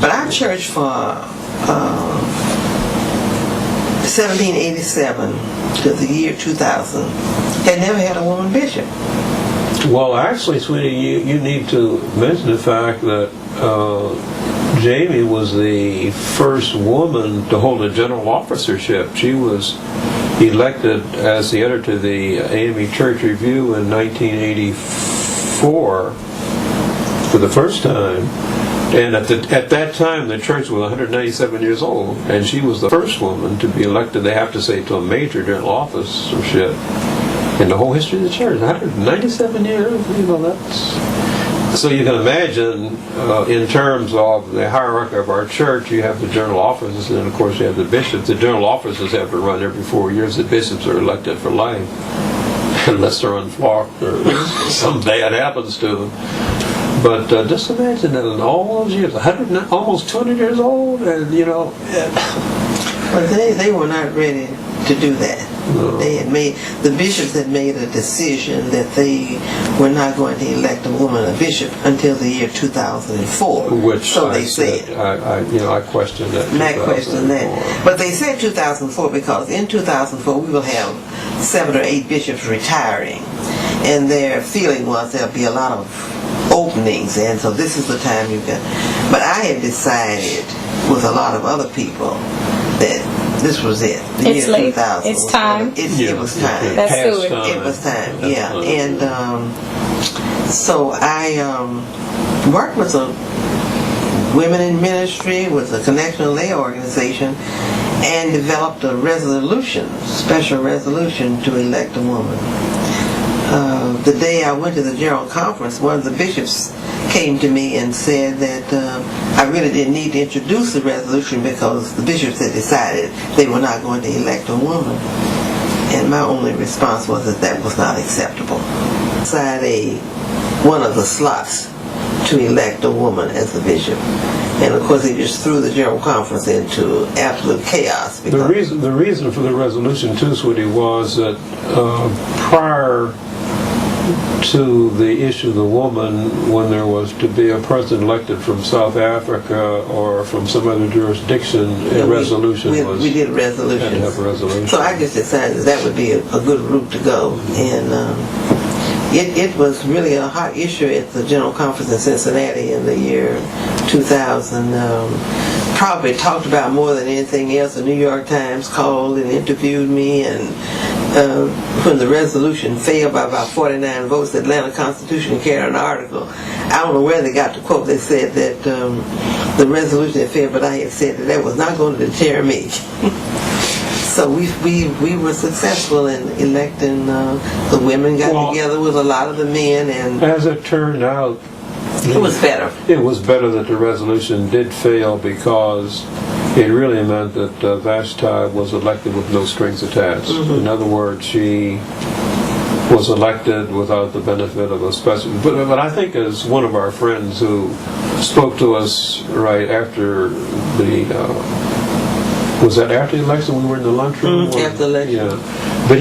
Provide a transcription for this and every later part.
But our church for 1787 to the year 2000 had never had a woman bishop. Well, actually, sweetie, you need to mention the fact that Jayme was the first woman to hold a general officership. She was elected as the editor of the AME Church Review in 1984 for the first time. And at that time, the church was 197 years old, and she was the first woman to be elected, they have to say, to a major general officership in the whole history of the church. 197 years, that's... So you can imagine, in terms of the hierarchy of our church, you have the general officers, and then of course you have the bishops. The general officers have to run every 4 years. The bishops are elected for life, unless they're unflocked or something bad happens to them. But just imagine that in all those years, almost 200 years old, and Well, they were not ready to do that. No. The bishops had made a decision that they were not going to elect a woman a bishop until the year 2004. Which so they said. I question that. I question that. But they said 2004 because in 2004 we will have 7 or 8 bishops retiring, and their feeling was there'll be a lot of openings, and so this is the time you can. But I had decided with a lot of other people that this was it. The it's year late. 2000 it's time. It was time. Let's do it. It was time. Yeah, and so I worked with a women in ministry with a Connection Lay organization, and developed a special resolution to elect a woman. The day I went to the General Conference, one of the bishops came to me and said that I really didn't need to introduce the resolution because the bishops had decided they were not going to elect a woman. And my only response was that was not acceptable. Decided one of the slots to elect a woman as the bishop. And of course, they just threw the General Conference into absolute chaos. The reason for the resolution, too, sweetie, was that prior to the issue of the woman, when there was to be a president elected from South Africa or from some other jurisdiction, resolution was... We did resolutions. Had to have a resolution. So I just decided that would be a good route to go. And it was really a hot issue at the General Conference in Cincinnati in the year 2000. Probably talked about more than anything else. The New York Times called and interviewed me, and when the resolution failed by about 49 votes, the Atlanta Constitution carried an article. I don't know where they got the quote. They said that the resolution had failed, but I had said that was not going to deter me. So we were successful in electing the women. Got together with a lot of the men, and as it turned out, it was better. It was better that the resolution did fail, because it really meant that Vashti was elected with no strings attached. Mm-hmm. In other words, she was elected without the benefit of a special... But I think, as one of our friends who spoke to us right after the... was that after the election? We were in the lunchroom? After the election. Yeah. But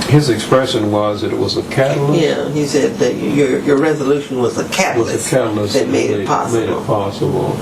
his expression was that it was a catalyst. Yeah, he said that your resolution was a catalyst, that made it possible.